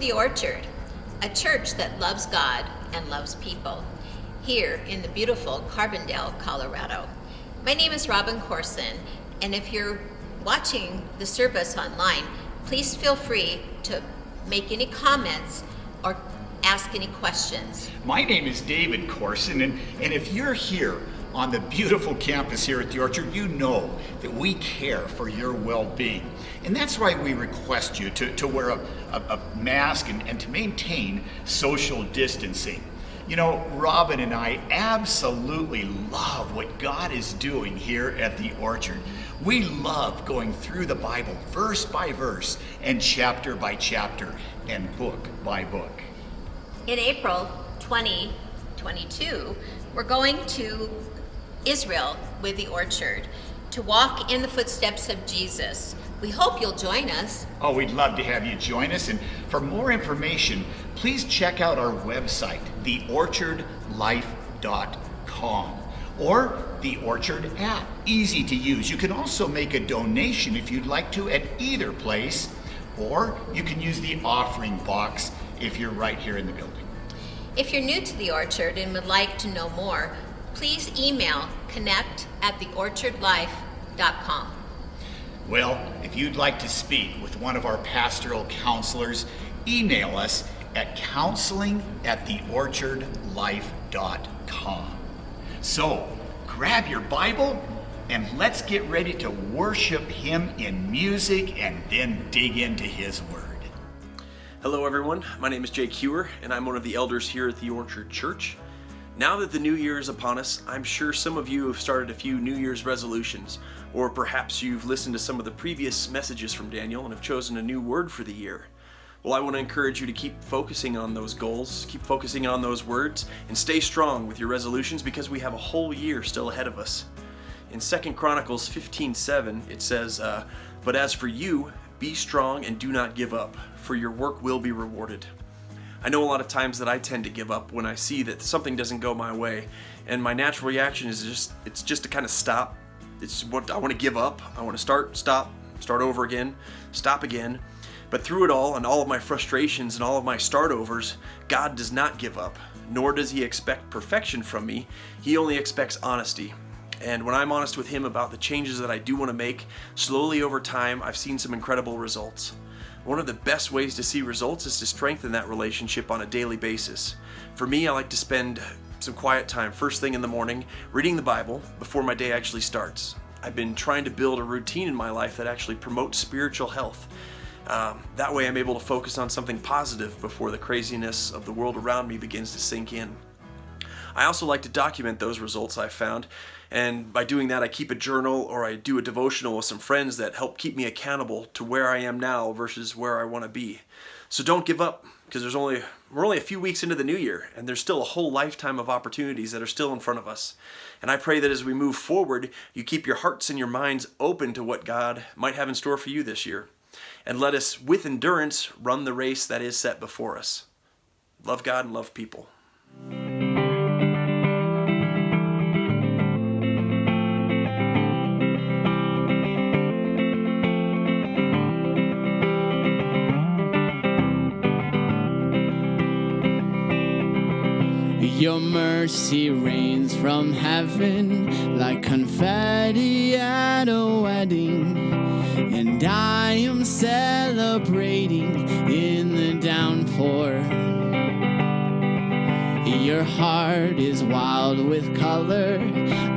the Orchard, a church that loves God and loves people, here in the beautiful Carbondale, Colorado. My name is Robin Corson, and if you're watching the service online, please feel free to make any comments or ask any questions. My name is David Corson, and if you're here on the beautiful campus here at the Orchard, you know that we care for your well-being. And that's why we request you to wear a mask and to maintain social distancing. You know, Robin and I absolutely love what God is doing here at the Orchard. We love going through the Bible verse by verse and chapter by chapter and book by book. In April 2022, we're going to Israel with the Orchard to walk in the footsteps of Jesus. We hope you'll join us. Oh, we'd love to have you join us. And for more information, please check out our website, theorchardlife.com, or the Orchard app. Easy to use. You can also make a donation if you'd like to at either place, or you can use the offering box if you're right here in the building. If you're new to the Orchard and would like to know more, please email connect@theorchardlife.com. Well, if you'd like to speak with one of our pastoral counselors, email us at counseling@theorchardlife.com. So, grab your Bible and let's get ready to worship Him in music and then dig into His Word. Hello everyone, my name is Jake Hewer and I'm one of the elders here at the Orchard Church. Now that the new year is upon us, I'm sure some of you have started a few New Year's resolutions, or perhaps you've listened to some of the previous messages from Daniel and have chosen a new word for the year. Well, I want to encourage you to keep focusing on those goals, keep focusing on those words, and stay strong with your resolutions because we have a whole year still ahead of us. In 2 Chronicles 15:7, it says, "But as for you, be strong and do not give up, for your work will be rewarded." I know a lot of times that I tend to give up when I see that something doesn't go my way, and my natural reaction is just to kind of stop. It's what I want to give up. I want to start over again, stop again. But through it all and all of my frustrations and all of my start overs, God does not give up, nor does He expect perfection from me. He only expects honesty. And when I'm honest with Him about the changes that I do want to make, slowly over time, I've seen some incredible results. One of the best ways to see results is to strengthen that relationship on a daily basis. For me, I like to spend some quiet time first thing in the morning reading the Bible before my day actually starts. I've been trying to build a routine in my life that actually promotes spiritual health. That way I'm able to focus on something positive before the craziness of the world around me begins to sink in. I also like to document those results I've found, and by doing that I keep a journal or I do a devotional with some friends that help keep me accountable to where I am now versus where I want to be. So don't give up, because we're only a few weeks into the new year, and there's still a whole lifetime of opportunities that are still in front of us. And I pray that as we move forward, you keep your hearts and your minds open to what God might have in store for you this year. And let us, with endurance, run the race that is set before us. Love God and love people. Your mercy rains from heaven like confetti at a wedding, and I am celebrating in the downpour. Your heart is wild with color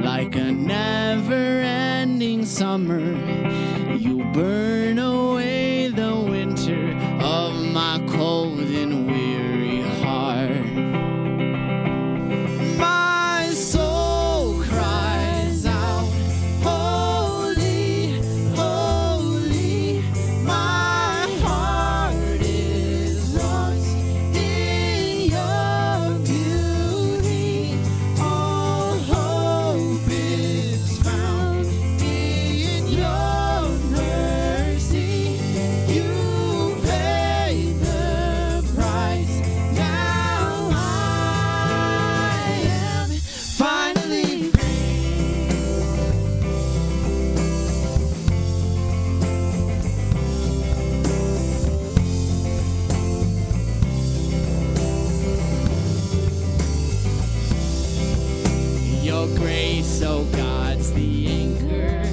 like a never-ending summer. You burn away the winter of my cold and weary heart. My soul cries out, holy, holy. My heart is lost in your beauty. All hope is found in your mercy. You paid the Your grace, oh God's the anchor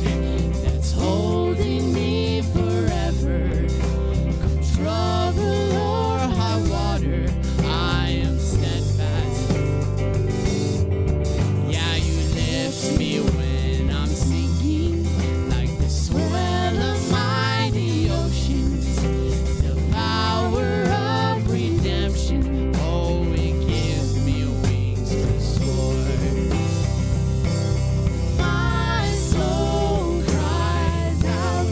that's holding me forever. Come trouble or high water, I am steadfast. Yeah, you lift me when I'm sinking, like the swell of mighty oceans. The power of redemption, oh, it gives me wings to soar. My soul cries out,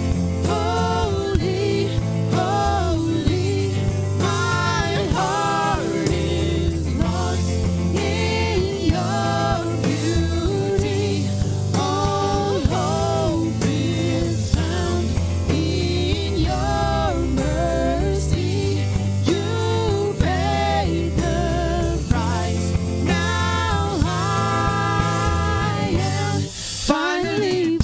holy, holy. My heart is lost in your beauty. All hope is found in your mercy. You paid the price. Now I am finally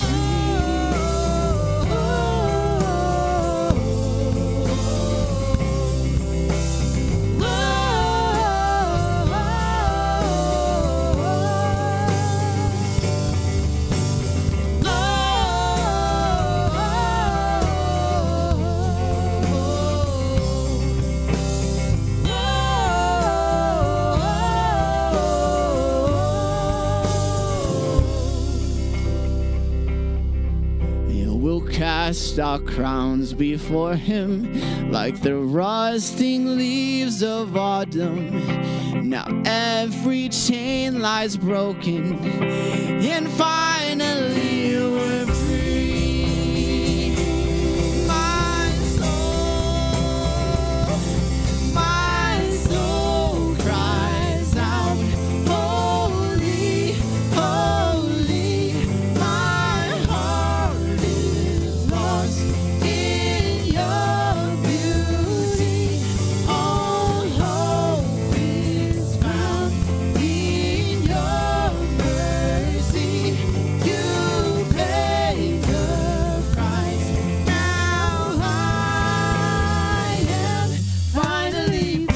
We'll cast our crowns before him like the rusting leaves of autumn. Now every chain lies broken, and finally we're free. My soul cries out, holy, holy. My heart is lost in your beauty. All hope is found in your mercy. You paid the price. Now I am finally free.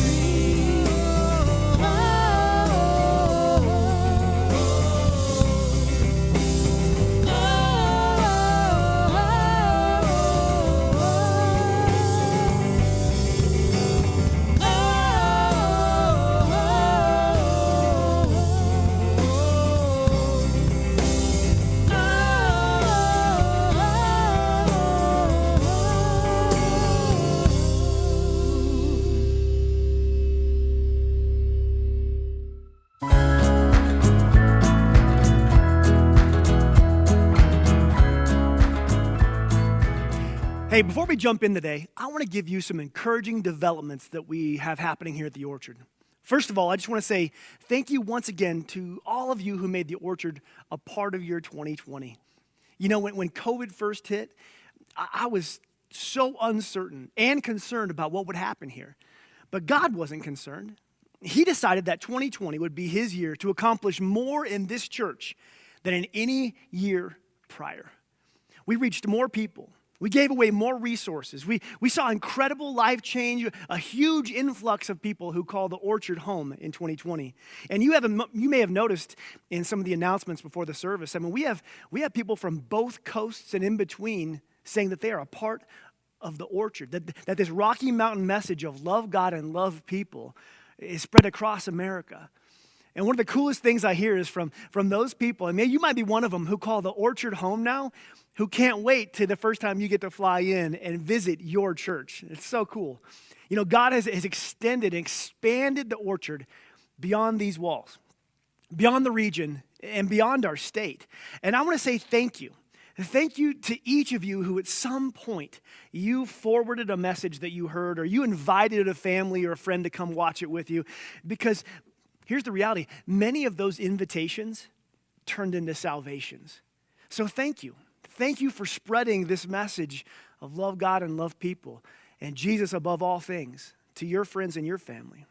Hey, before we jump in today, I want to give you some encouraging developments that we have happening here at the Orchard. First of all, I just want to say thank you once again to all of you who made the Orchard a part of your 2020. You know, when COVID first hit, I was so uncertain and concerned about what would happen here. But God wasn't concerned. He decided that 2020 would be his year to accomplish more in this church than in any year prior. We reached more people. We gave away more resources. We saw incredible life change, a huge influx of people who call the Orchard home in 2020. And you may have noticed in some of the announcements before the service, I mean, we have people from both coasts and in between saying that they are a part of the Orchard, that this Rocky Mountain message of love God and love people is spread across America. And one of the coolest things I hear is from those people, and maybe you might be one of them, who call the Orchard home now, who can't wait to the first time you get to fly in and visit your church. It's so cool. You know, God has extended and expanded the Orchard beyond these walls, beyond the region, and beyond our state. And I want to say thank you. Thank you to each of you who at some point you forwarded a message that you heard, or you invited a family or a friend to come watch it with you. Because here's the reality. Many of those invitations turned into salvations. So thank you. Thank you for spreading this message of love God and love people and Jesus above all things to your friends and your family.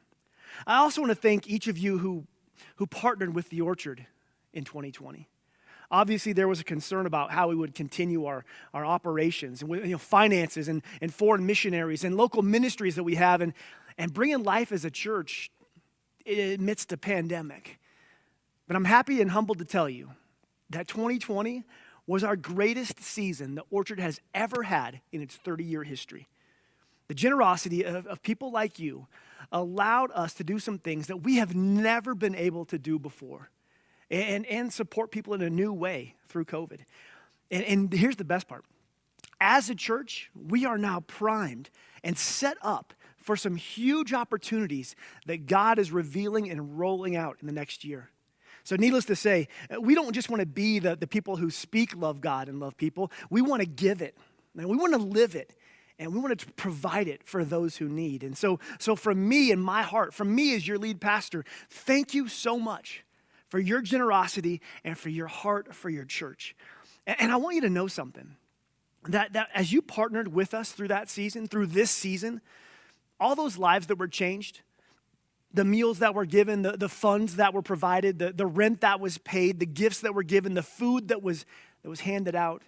I also want to thank each of you who partnered with the Orchard in 2020. Obviously, there was a concern about how we would continue our operations and finances and foreign missionaries and local ministries that we have and bringing life as a church amidst a pandemic. But I'm happy and humbled to tell you that 2020 was our greatest season the Orchard has ever had in its 30-year history. The generosity of people like you allowed us to do some things that we have never been able to do before and support people in a new way through COVID. And here's the best part. As a church, we are now primed and set up for some huge opportunities that God is revealing and rolling out in the next year. So needless to say, we don't just want to be the people who speak love God and love people. We want to give it, and we want to live it, and we want to provide it for those who need. And so from me and my heart, from me as your lead pastor, thank you so much for your generosity and for your heart for your church. And I want you to know something, that as you partnered with us through that season, through this season, all those lives that were changed, the meals that were given, the funds that were provided, the rent that was paid, the gifts that were given, the food that was handed out,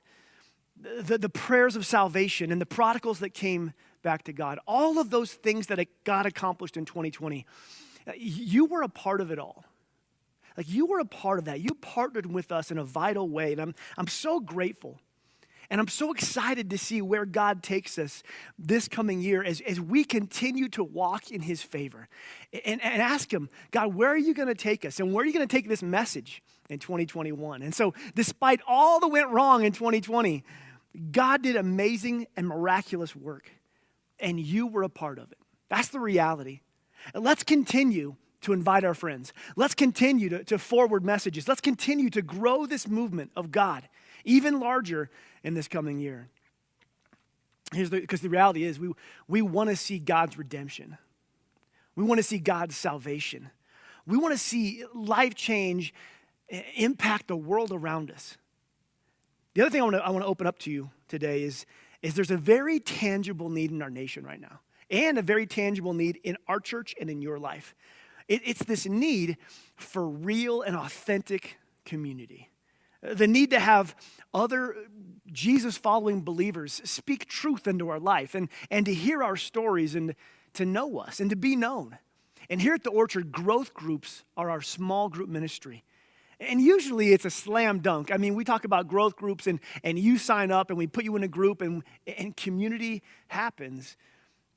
the prayers of salvation and the prodigals that came back to God, all of those things that God accomplished in 2020, you were a part of it all. Like, you were a part of that. You partnered with us in a vital way, and I'm so grateful. And I'm so excited to see where God takes us this coming year as we continue to walk in his favor and ask him, God, where are you going to take us? And where are you going to take this message in 2021? And so despite all that went wrong in 2020, God did amazing and miraculous work, and you were a part of it. That's the reality. And let's continue to invite our friends. Let's continue to forward messages. Let's continue to grow this movement of God even larger in this coming year. Because the reality is we want to see God's redemption. We want to see God's salvation. We want to see life change impact the world around us. The other thing I want to open up to you today is there's a very tangible need in our nation right now, and a very tangible need in our church and in your life. It's this need for real and authentic community. The need to have other Jesus-following believers speak truth into our life and to hear our stories and to know us and to be known. And here at the Orchard, growth groups are our small group ministry. And usually it's a slam dunk. I mean, we talk about growth groups and you sign up and we put you in a group and community happens.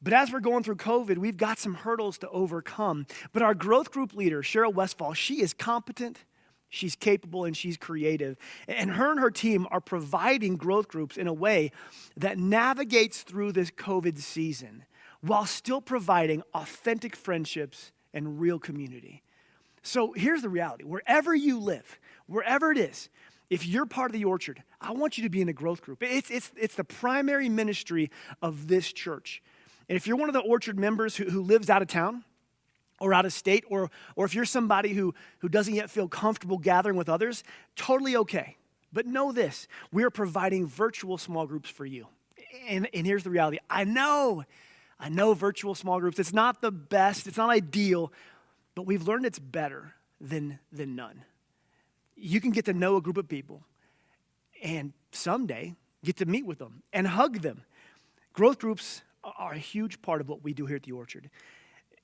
But as we're going through COVID, we've got some hurdles to overcome. But our growth group leader, Cheryl Westfall, she is competent, she's capable, and she's creative. And her team are providing growth groups in a way that navigates through this COVID season while still providing authentic friendships and real community. So here's the reality. Wherever you live, wherever it is, if you're part of the Orchard, I want you to be in a growth group. It's the primary ministry of this church. And if you're one of the Orchard members who lives out of town or out of state, or if you're somebody who doesn't yet feel comfortable gathering with others, totally okay. But know this, we are providing virtual small groups for you. And here's the reality. I know virtual small groups, it's not the best, it's not ideal, but we've learned it's better than none. You can get to know a group of people and someday get to meet with them and hug them. Growth groups are a huge part of what we do here at the Orchard.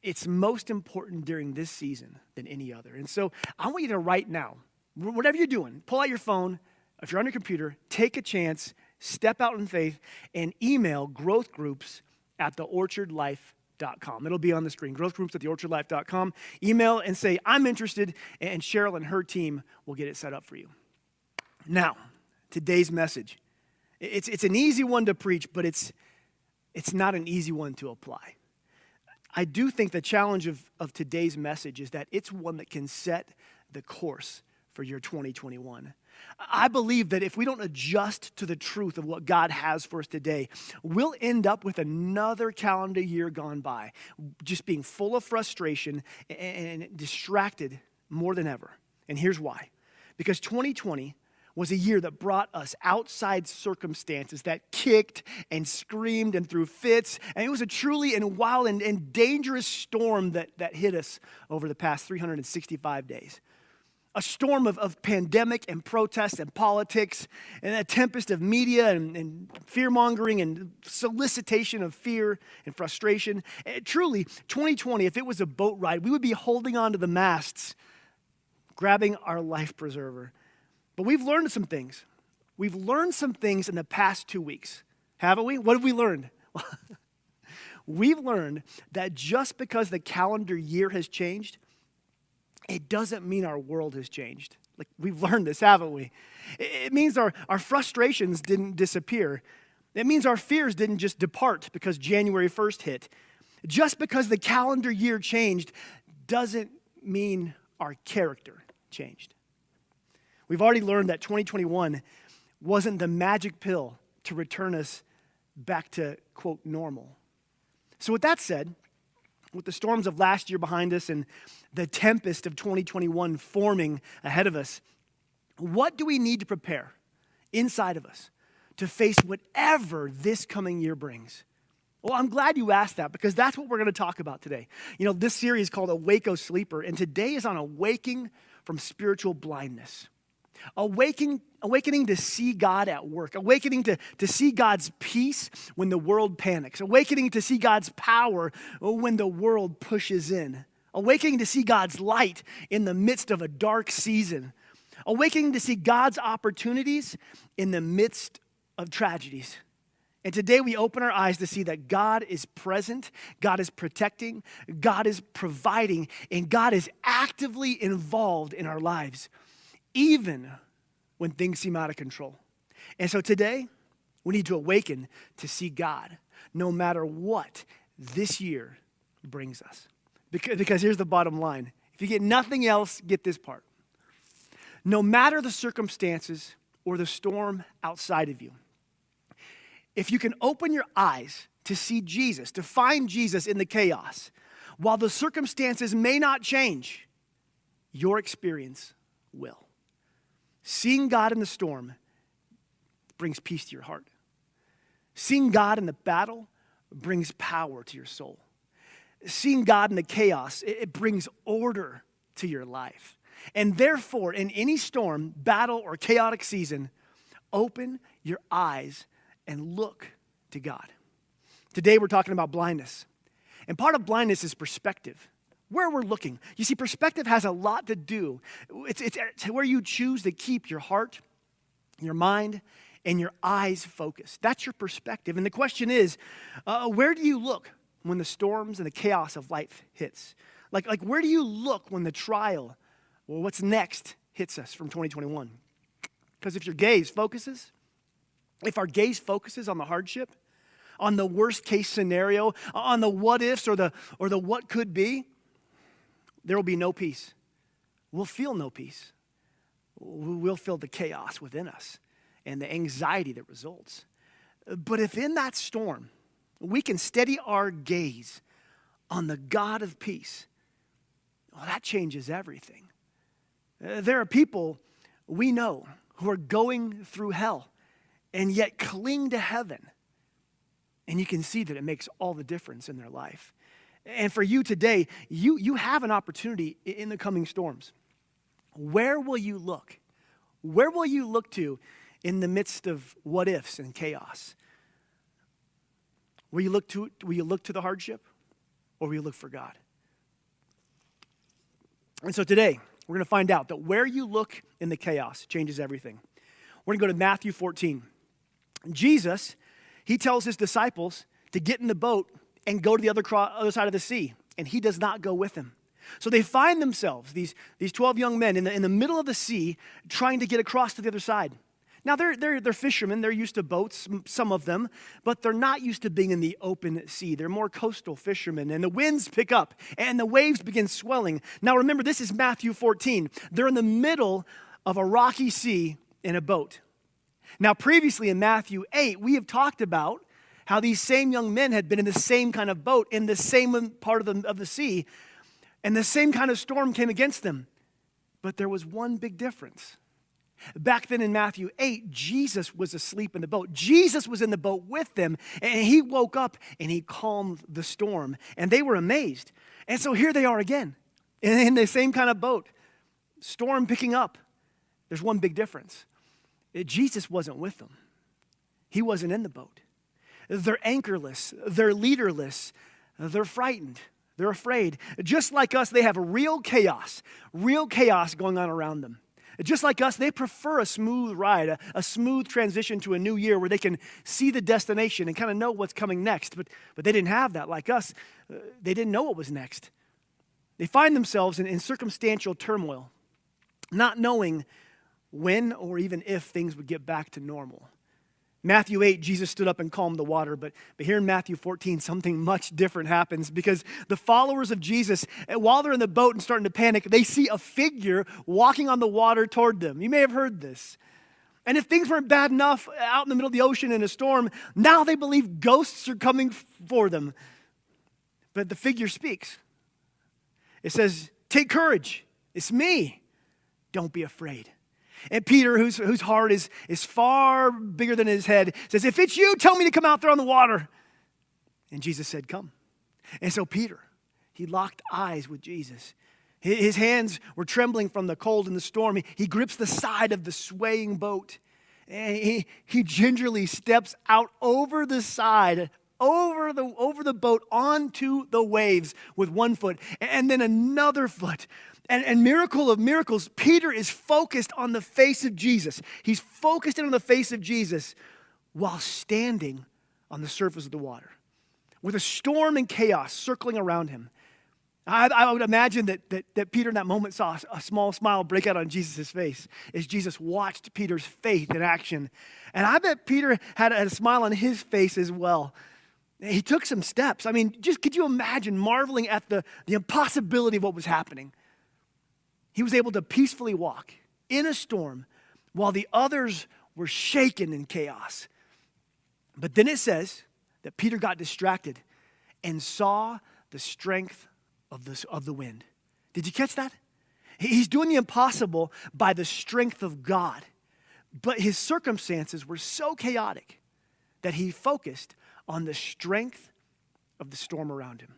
It's most important during this season than any other. And so I want you to right now, whatever you're doing, pull out your phone. If you're on your computer, take a chance, step out in faith, and email growthgroups@theorchardlife.com. It'll be on the screen, growthgroups@theorchardlife.com. Email and say, I'm interested, and Cheryl and her team will get it set up for you. Now, today's message. It's an easy one to preach, but it's not an easy one to apply. I do think the challenge of today's message is that it's one that can set the course for your 2021. I believe that if we don't adjust to the truth of what God has for us today, we'll end up with another calendar year gone by, just being full of frustration and distracted more than ever. And here's why. Because 2020 was a year that brought us outside circumstances that kicked and screamed and threw fits. And it was a truly and wild and dangerous storm that hit us over the past 365 days. A storm of pandemic and protests and politics, and a tempest of media and fear-mongering and solicitation of fear and frustration. And truly, 2020, if it was a boat ride, we would be holding on to the masts, grabbing our life preserver. But we've learned some things. We've learned some things in the past 2 weeks, haven't we? What have we learned? We've learned that just because the calendar year has changed, it doesn't mean our world has changed. Like, we've learned this, haven't we? It means our frustrations didn't disappear. It means our fears didn't just depart because January 1st hit. Just because the calendar year changed doesn't mean our character changed. We've already learned that 2021 wasn't the magic pill to return us back to, quote, normal. So with that said, with the storms of last year behind us and the tempest of 2021 forming ahead of us, what do we need to prepare inside of us to face whatever this coming year brings? Well, I'm glad you asked that, because that's what we're going to talk about today. You know, this series is called Awake, O Sleeper, and today is on awaking from spiritual blindness. Awakening to see God at work. Awakening to see God's peace when the world panics. Awakening to see God's power when the world pushes in. Awakening to see God's light in the midst of a dark season. Awakening to see God's opportunities in the midst of tragedies. And today we open our eyes to see that God is present, God is protecting, God is providing, and God is actively involved in our lives, even when things seem out of control. And so today, we need to awaken to see God, no matter what this year brings us. Because here's the bottom line. If you get nothing else, get this part. No matter the circumstances or the storm outside of you, if you can open your eyes to see Jesus, to find Jesus in the chaos, while the circumstances may not change, your experience will. Seeing God in the storm brings peace to your heart. Seeing God in the battle brings power to your soul. Seeing God in the chaos, it brings order to your life. And therefore, in any storm, battle, or chaotic season, open your eyes and look to God. Today we're talking about blindness. And part of blindness is perspective. Where we're looking. You see, perspective has a lot to do. It's where you choose to keep your heart, your mind, and your eyes focused. That's your perspective. And the question is, where do you look when the storms and the chaos of life hits? Like where do you look when the trial or what's next hits us from 2021? Because if our gaze focuses on the hardship, on the worst case scenario, on the what ifs or the what could be, there will be no peace. We'll feel no peace. We'll feel the chaos within us and the anxiety that results. But if in that storm, we can steady our gaze on the God of peace, well, that changes everything. There are people we know who are going through hell and yet cling to heaven. And you can see that it makes all the difference in their life. And for you today, you have an opportunity in the coming storms. Where will you look? Where will you look to in the midst of what ifs and chaos? Will you look to the hardship, or will you look for God? And so today, we're going to find out that where you look in the chaos changes everything. We're going to go to Matthew 14. Jesus, he tells his disciples to get in the boat and go to the other side of the sea, and he does not go with them. So they find themselves, these 12 young men, in the middle of the sea, trying to get across to the other side. Now, they're fishermen. They're used to boats, some of them, but they're not used to being in the open sea. They're more coastal fishermen, and the winds pick up, and the waves begin swelling. Now, remember, this is Matthew 14. They're in the middle of a rocky sea in a boat. Now, previously in Matthew 8, we have talked about how these same young men had been in the same kind of boat, in the same part of the sea, and the same kind of storm came against them. But there was one big difference. Back then in Matthew 8, Jesus was asleep in the boat. Jesus was in the boat with them, and he woke up and he calmed the storm, and they were amazed. And so here they are again, in the same kind of boat, storm picking up. There's one big difference. Jesus wasn't with them. He wasn't in the boat. They're anchorless, they're leaderless, they're frightened, They're afraid. Just like us, they have real chaos going on around them. Just like us, they prefer a smooth ride, a smooth transition to a new year where they can see the destination and kind of know what's coming next. But they didn't have that. Like us, they didn't know what was next. They find themselves in circumstantial turmoil, not knowing when or even if things would get back to normal. Matthew 8, Jesus stood up and calmed the water, but here in Matthew 14, something much different happens because the followers of Jesus, while they're in the boat and starting to panic, they see a figure walking on the water toward them. You may have heard this. And if things weren't bad enough out in the middle of the ocean in a storm, now they believe ghosts are coming for them. But the figure speaks. It says, "Take courage. It's me. Don't be afraid." And Peter, whose heart is far bigger than his head, says, "If it's you, tell me to come out there on the water." And Jesus said, "Come." And so Peter, he locked eyes with Jesus. His hands were trembling from the cold and the storm. He grips the side of the swaying boat. And he gingerly steps out over the side, over the boat, onto the waves with one foot, and then another foot. And miracle of miracles, Peter is focused on the face of Jesus. He's focused in on the face of Jesus while standing on the surface of the water with a storm and chaos circling around him. I would imagine that Peter in that moment saw a small smile break out on Jesus' face as Jesus watched Peter's faith in action. And I bet Peter had a smile on his face as well. He took some steps. I mean, just could you imagine marveling at the impossibility of what was happening? He was able to peacefully walk in a storm while the others were shaken in chaos. But then it says that Peter got distracted and saw the strength of the wind. Did you catch that? He's doing the impossible by the strength of God. But his circumstances were so chaotic that he focused on the strength of the storm around him.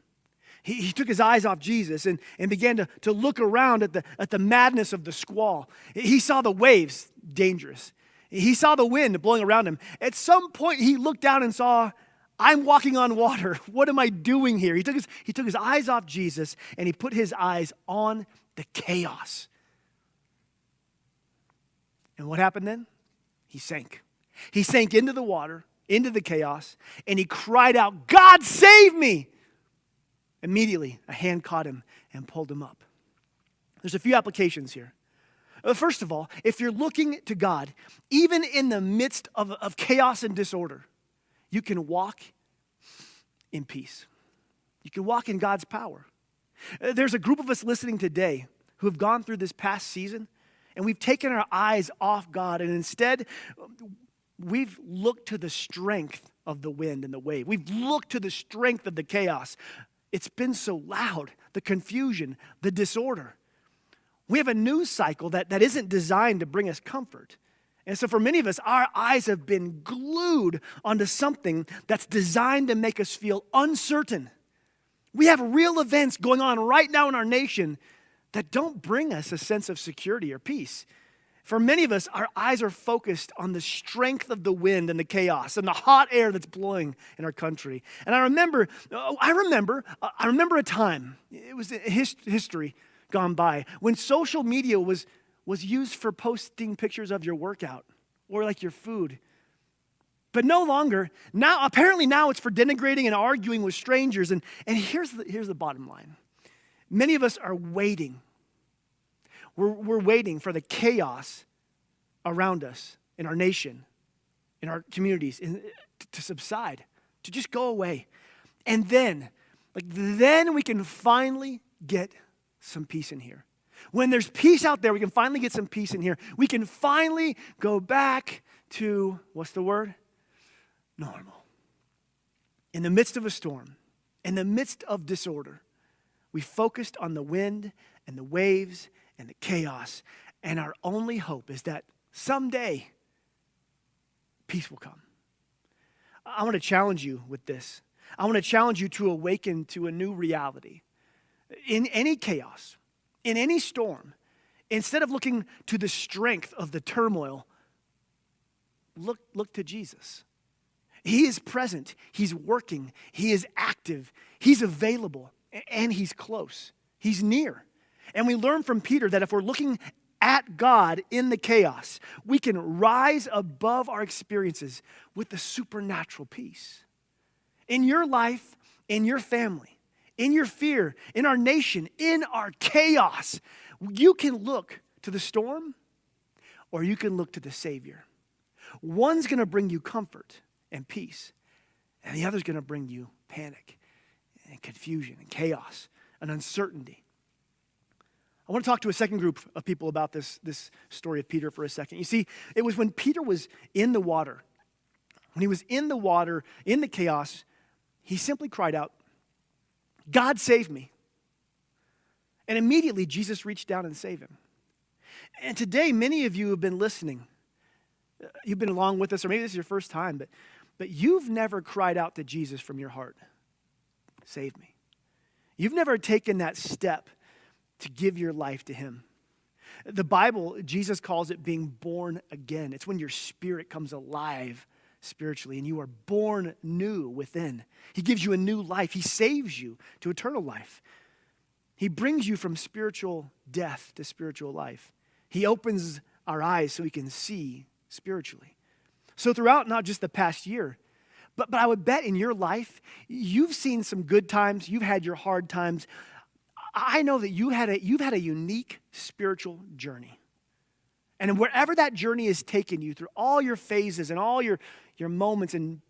He took his eyes off Jesus and began to look around at the madness of the squall. He saw the waves, dangerous. He saw the wind blowing around him. At some point, he looked down and saw, "I'm walking on water. What am I doing here?" He took his eyes off Jesus and he put his eyes on the chaos. And what happened then? He sank. He sank into the water, into the chaos, and he cried out, "God, save me!" Immediately, a hand caught him and pulled him up. There's a few applications here. First of all, if you're looking to God, even in the midst of chaos and disorder, you can walk in peace. You can walk in God's power. There's a group of us listening today who have gone through this past season, and we've taken our eyes off God, and instead, we've looked to the strength of the wind and the wave. We've looked to the strength of the chaos. It's been so loud, the confusion, the disorder. We have a news cycle that isn't designed to bring us comfort. And so for many of us, our eyes have been glued onto something that's designed to make us feel uncertain. We have real events going on right now in our nation that don't bring us a sense of security or peace. For many of us, our eyes are focused on the strength of the wind and the chaos and the hot air that's blowing in our country. And I remember a time, it was history gone by, when social media was used for posting pictures of your workout or like your food. But no longer. Now it's for denigrating and arguing with strangers. And here's the bottom line. Many of us are waiting. We're waiting for the chaos around us in our nation, in our communities, to subside, to just go away. And then we can finally get some peace in here. When there's peace out there, we can finally get some peace in here. We can finally go back to, what's the word? Normal. In the midst of a storm, in the midst of disorder, we focused on the wind and the waves and the chaos, and our only hope is that someday peace will come. I want to challenge you with this. I want to challenge you to awaken to a new reality. In any chaos, in any storm, instead of looking to the strength of the turmoil, look to Jesus. He is present. He's working. He is active. He's available. and he's close. He's near. And we learn from Peter that if we're looking at God in the chaos, we can rise above our experiences with the supernatural peace. In your life, in your family, in your fear, in our nation, in our chaos, you can look to the storm or you can look to the Savior. One's going to bring you comfort and peace, and the other's going to bring you panic and confusion and chaos and uncertainty. I want to talk to a second group of people about this story of Peter for a second. You see, it was when Peter was in the water, when he was in the water, in the chaos, he simply cried out, "God save me." And immediately Jesus reached down and saved him. And today, many of you have been listening. You've been along with us, or maybe this is your first time, but you've never cried out to Jesus from your heart, "Save me." You've never taken that step to give your life to him. The Bible, Jesus calls it being born again. It's when your spirit comes alive spiritually and you are born new within. He gives you a new life. He saves you to eternal life. He brings you from spiritual death to spiritual life. He opens our eyes so we can see spiritually. So throughout not just the past year, but I would bet in your life, you've seen some good times, you've had your hard times. I know that you've had a unique spiritual journey. And wherever that journey has taken you through all your phases and all your moments and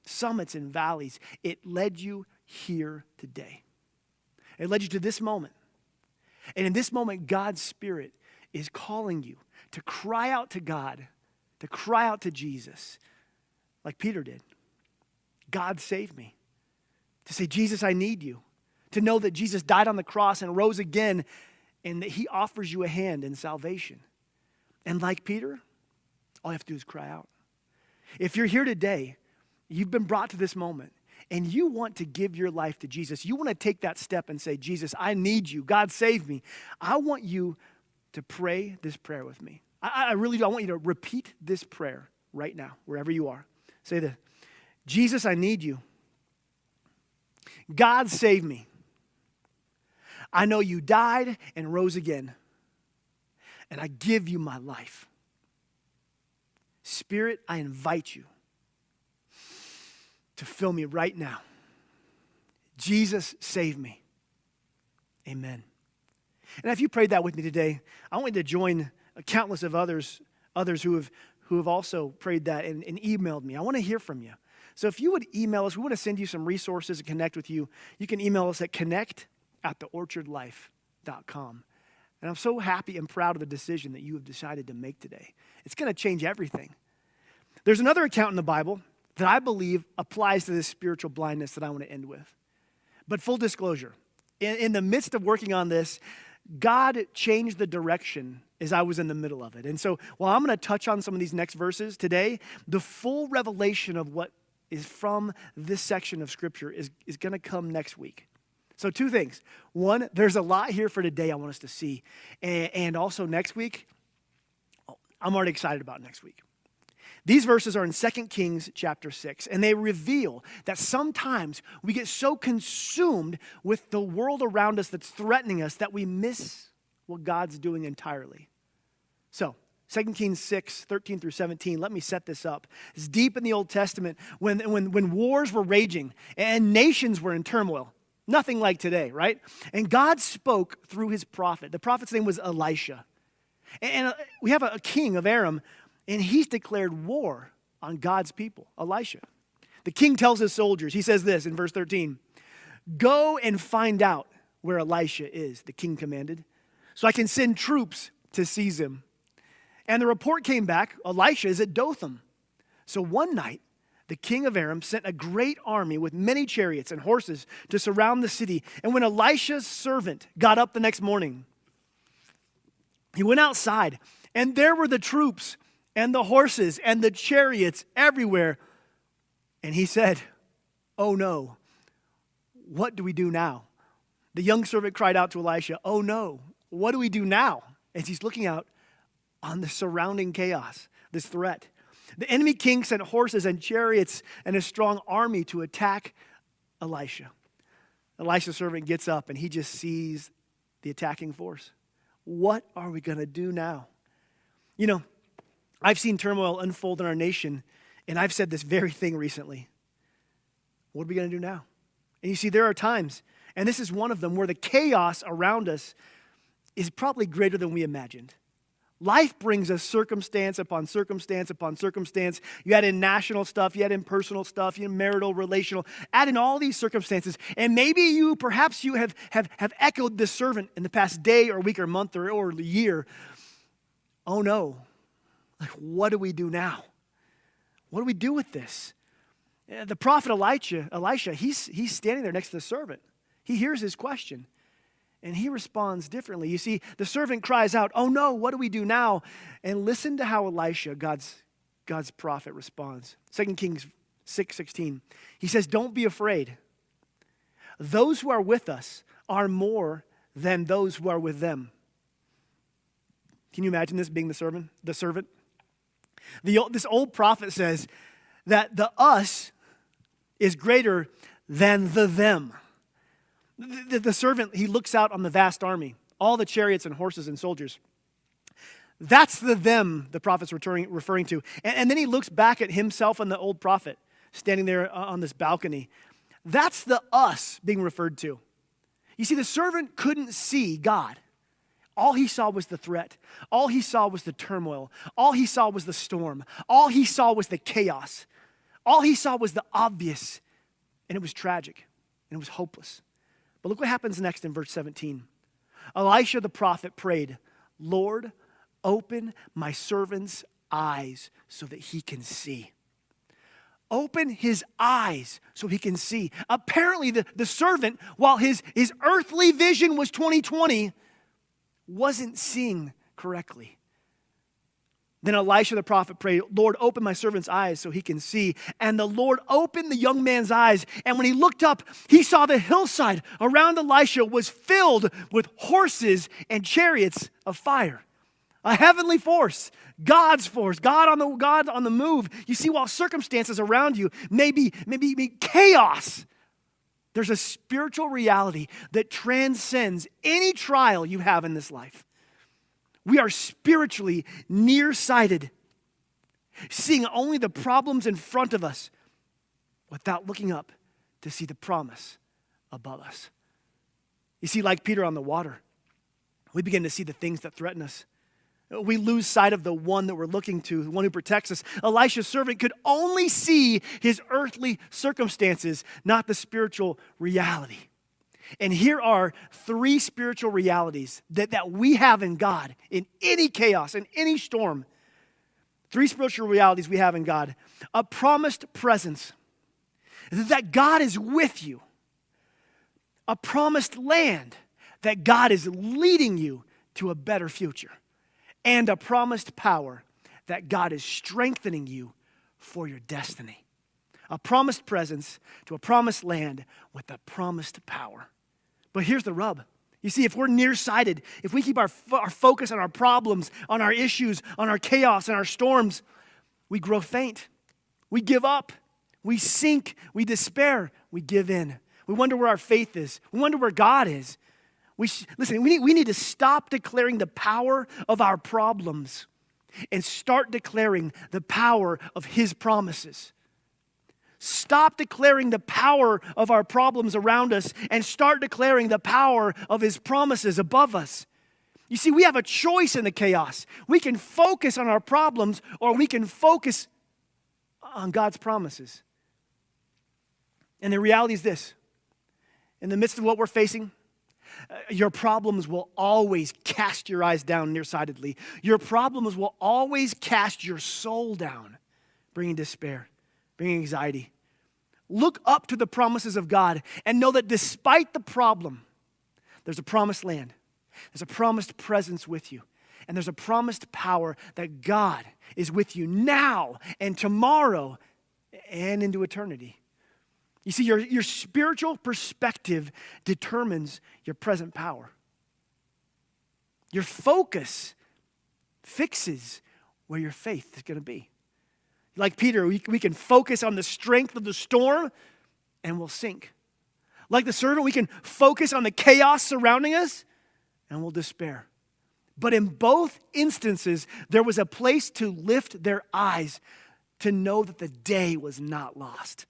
summits and valleys, it led you here today. It led you to this moment. And in this moment, God's Spirit is calling you to cry out to God, to cry out to Jesus, like Peter did. God save me. To say, Jesus, I need you. To know that Jesus died on the cross and rose again and that he offers you a hand in salvation. And like Peter, all you have to do is cry out. If you're here today, you've been brought to this moment and you want to give your life to Jesus, you want to take that step and say, Jesus, I need you. God save me. I want you to pray this prayer with me. I really do. I want you to repeat this prayer right now, wherever you are. Say this. Jesus, I need you. God save me. I know you died and rose again, and I give you my life. Spirit, I invite you to fill me right now. Jesus, save me. Amen. And if you prayed that with me today, I want you to join countless of others who have also prayed that and emailed me. I want to hear from you. So if you would email us, we want to send you some resources and connect with you. You can email us at connect@theorchardlife.com. And I'm so happy and proud of the decision that you have decided to make today. It's going to change everything. There's another account in the Bible that I believe applies to this spiritual blindness that I want to end with. But full disclosure, in the midst of working on this, God changed the direction as I was in the middle of it. And so while I'm going to touch on some of these next verses today, the full revelation of what is from this section of Scripture is going to come next week. So two things. One, there's a lot here for today I want us to see. And also next week, I'm already excited about next week. These verses are in 2 Kings chapter 6, and they reveal that sometimes we get so consumed with the world around us that's threatening us that we miss what God's doing entirely. So, 2 Kings 6, 13 through 17, let me set this up. It's deep in the Old Testament when wars were raging and nations were in turmoil. Nothing like today, right? And God spoke through his prophet. The prophet's name was Elisha. And we have a king of Aram, and he's declared war on God's people, Elisha. The king tells his soldiers, he says this in verse 13, "Go and find out where Elisha is," the king commanded, "so I can send troops to seize him." And the report came back, Elisha is at Dothan. So one night, the king of Aram sent a great army with many chariots and horses to surround the city. And when Elisha's servant got up the next morning, he went outside, and there were the troops and the horses and the chariots everywhere. And he said, "Oh no, what do we do now?" The young servant cried out to Elisha, "Oh no, what do we do now?" As he's looking out on the surrounding chaos, this threat. The enemy king sent horses and chariots and a strong army to attack Elisha. Elisha's servant gets up and he just sees the attacking force. What are we going to do now? You know, I've seen turmoil unfold in our nation, and I've said this very thing recently. What are we going to do now? And you see, there are times, and this is one of them, where the chaos around us is probably greater than we imagined. Life brings us circumstance upon circumstance upon circumstance. You add in national stuff, you add in personal stuff, you add in marital, relational, add in all these circumstances. And maybe perhaps you have echoed this servant in the past day or week or month or year. Oh no, like what do we do now? What do we do with this? The prophet Elisha, he's standing there next to the servant. He hears his question. And he responds differently. You see, the servant cries out, "Oh no, what do we do now?" And listen to how Elisha, God's prophet, responds. 2 Kings 6:16. He says, "Don't be afraid. Those who are with us are more than those who are with them." Can you imagine this being the servant? This old prophet says that the us is greater than the them. The servant, he looks out on the vast army, all the chariots and horses and soldiers. That's the them the prophet's referring to. And then he looks back at himself and the old prophet standing there on this balcony. That's the us being referred to. You see, the servant couldn't see God. All he saw was the threat. All he saw was the turmoil. All he saw was the storm. All he saw was the chaos. All he saw was the obvious. And it was tragic. And it was hopeless. But look what happens next in verse 17. Elisha the prophet prayed, "Lord, open my servant's eyes so that he can see." Open his eyes so he can see. Apparently the servant, while his earthly vision was 20/20, wasn't seeing correctly. Then Elisha the prophet prayed, "Lord, open my servant's eyes so he can see." And the Lord opened the young man's eyes. And when he looked up, he saw the hillside around Elisha was filled with horses and chariots of fire. A heavenly force, God's force, God on the move. You see, while circumstances around you may be chaos, there's a spiritual reality that transcends any trial you have in this life. We are spiritually nearsighted, seeing only the problems in front of us without looking up to see the promise above us. You see, like Peter on the water, we begin to see the things that threaten us. We lose sight of the one that we're looking to, the one who protects us. Elisha's servant could only see his earthly circumstances, not the spiritual reality. And here are three spiritual realities that we have in God, in any chaos, in any storm. Three spiritual realities we have in God. A promised presence, that God is with you. A promised land, that God is leading you to a better future. And a promised power, that God is strengthening you for your destiny. A promised presence to a promised land with a promised power. But here's the rub. You see, if we're nearsighted, if we keep our focus on our problems, on our issues, on our chaos, and our storms, we grow faint. We give up. We sink. We despair. We give in. We wonder where our faith is. We wonder where God is. Listen, we need to stop declaring the power of our problems and start declaring the power of His promises. Stop declaring the power of our problems around us and start declaring the power of His promises above us. You see, we have a choice in the chaos. We can focus on our problems or we can focus on God's promises. And the reality is this. In the midst of what we're facing, your problems will always cast your eyes down nearsightedly. Your problems will always cast your soul down, bringing despair, bringing anxiety. Look up to the promises of God and know that despite the problem, there's a promised land. There's a promised presence with you. And there's a promised power that God is with you now and tomorrow and into eternity. You see, your spiritual perspective determines your present power. Your focus fixes where your faith is going to be. Like Peter, we can focus on the strength of the storm and we'll sink. Like the servant, we can focus on the chaos surrounding us and we'll despair. But in both instances, there was a place to lift their eyes to know that the day was not lost.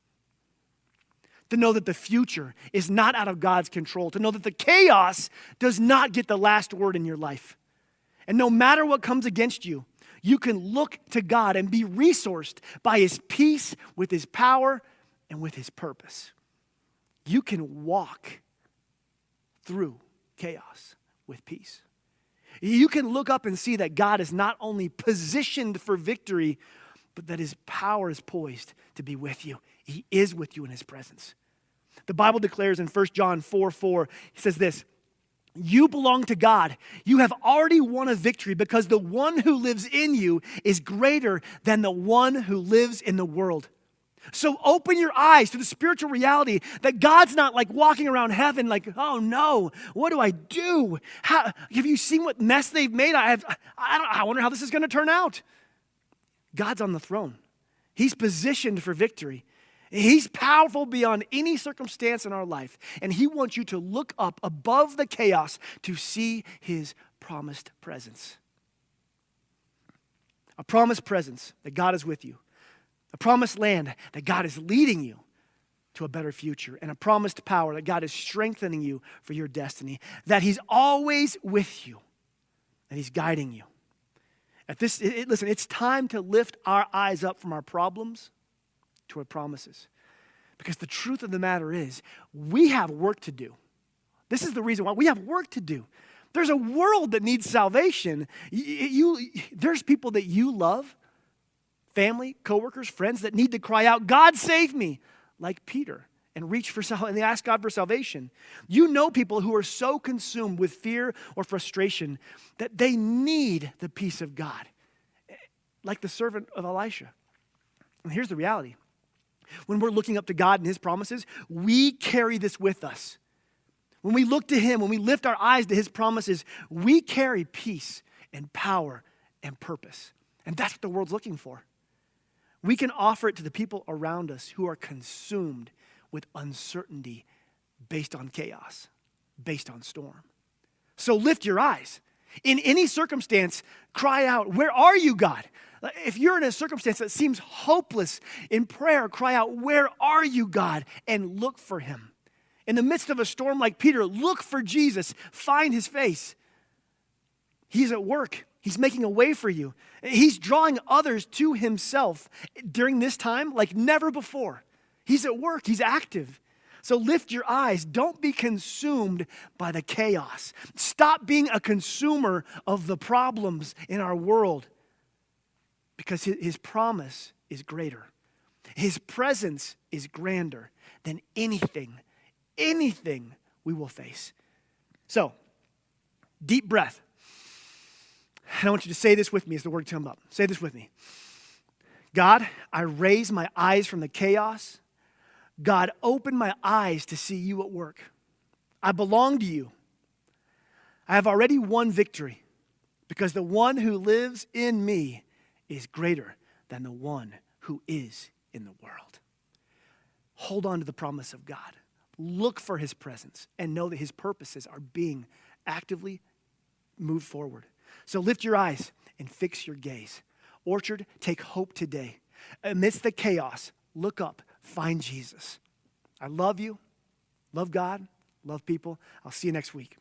To know that the future is not out of God's control. To know that the chaos does not get the last word in your life. And no matter what comes against you, you can look to God and be resourced by His peace, with His power, and with His purpose. You can walk through chaos with peace. You can look up and see that God is not only positioned for victory, but that His power is poised to be with you. He is with you in His presence. The Bible declares in 1 John 4:4, he says this, "You belong to God. You have already won a victory because the one who lives in you is greater than the one who lives in the world." So open your eyes to the spiritual reality that God's not like walking around heaven like, oh no, what do I do? Have you seen what mess they've made? I wonder how this is going to turn out. God's on the throne. He's positioned for victory. He's powerful beyond any circumstance in our life. And He wants you to look up above the chaos to see His promised presence. A promised presence that God is with you. A promised land that God is leading you to a better future. And a promised power that God is strengthening you for your destiny. That He's always with you. That He's guiding you. Listen, it's time to lift our eyes up from our problems to our promises. Because the truth of the matter is, we have work to do. This is the reason why we have work to do. There's a world that needs salvation. There's people that you love, family, coworkers, friends that need to cry out, "God save me," like Peter, and reach for and they ask God for salvation. You know people who are so consumed with fear or frustration that they need the peace of God, like the servant of Elisha. And here's the reality. When we're looking up to God and His promises, we carry this with us. When we look to Him, when we lift our eyes to His promises, we carry peace and power and purpose. And that's what the world's looking for. We can offer it to the people around us who are consumed with uncertainty based on chaos, based on storm. So lift your eyes. In any circumstance, cry out, "Where are you, God?" If you're in a circumstance that seems hopeless, in prayer, cry out, "Where are you, God?" and look for Him. In the midst of a storm like Peter, look for Jesus. Find His face. He's at work. He's making a way for you. He's drawing others to Himself during this time like never before. He's at work. He's active. So lift your eyes. Don't be consumed by the chaos. Stop being a consumer of the problems in our world, because His promise is greater. His presence is grander than anything we will face. So, deep breath. And I want you to say this with me as the word comes up. Say this with me. God, I raise my eyes from the chaos. God, open my eyes to see You at work. I belong to You. I have already won victory because the one who lives in me is greater than the one who is in the world. Hold on to the promise of God. Look for His presence and know that His purposes are being actively moved forward. So lift your eyes and fix your gaze. Orchard, take hope today. Amidst the chaos, look up, find Jesus. I love you, love God, love people. I'll see you next week.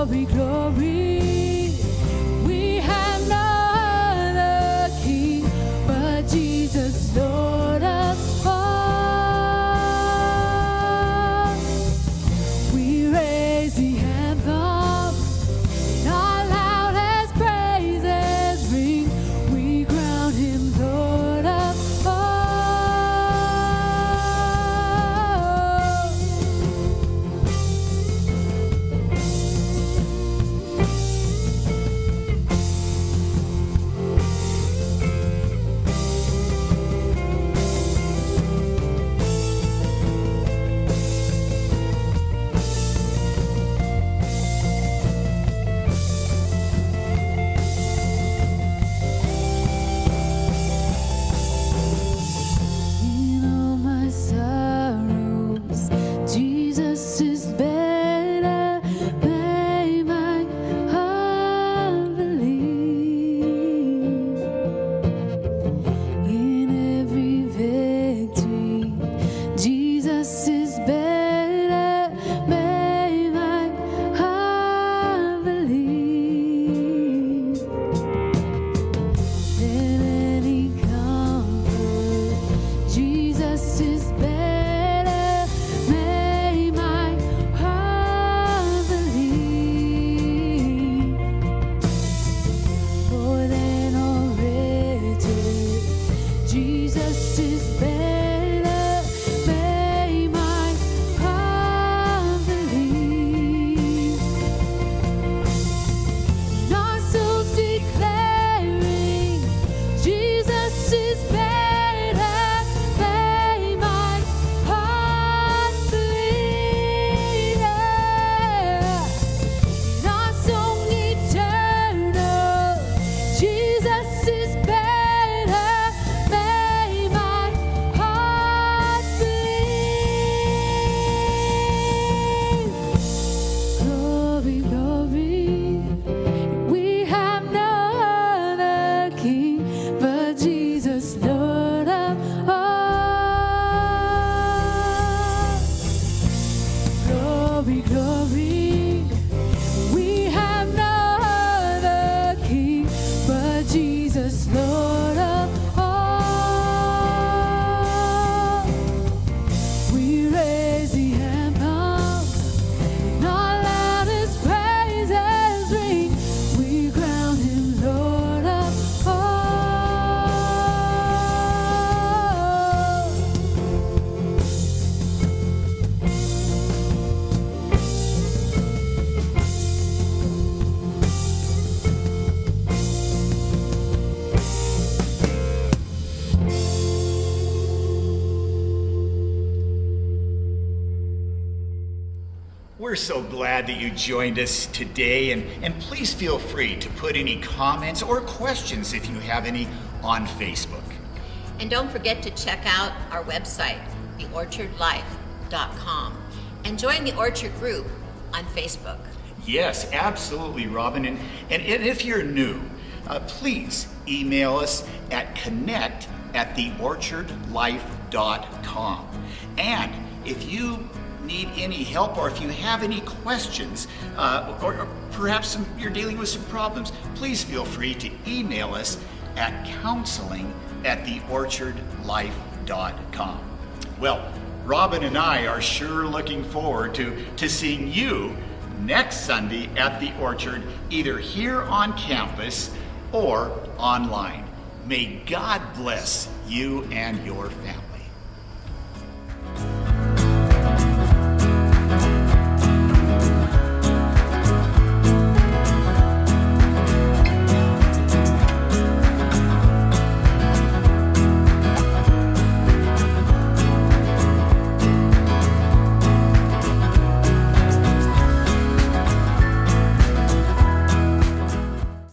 Glory, glory. We have no other King but Jesus, Lord of all. We raise the anthem, and our loudest praises ring. We crown him Lord of all. In all my sorrows, Jesus is better. May my heart believe. In every victory, Jesus is better. May my heart believe. Than any comfort, Jesus is better. May my heart believe. More than all riches, Jesus is better. May my heart believe. And our souls declaring, Jesus is better. May my heart believe. In our song eternal, Jesus is better. May my heart believe. Glory, glory. We have no other King but Jesus, Lord of all. Glory, glory. We have no other King but Jesus, Lord of all. We raise the anthem, and our loudest praises ring. We crown him Lord of all. We're so glad that you joined us today, and please feel free to put any comments or questions if you have any on Facebook. And don't forget to check out our website, theorchardlife.com, and join the Orchard group on Facebook. Yes, absolutely, Robin. And if you're new, please email us at connect@theorchardlife.com. And if you need any help, or if you have any questions, or perhaps you're dealing with some problems, please feel free to email us at counseling@theorchardlife.com. Well, Robin and I are sure looking forward to seeing you next Sunday at the Orchard, either here on campus or online. May God bless you and your family.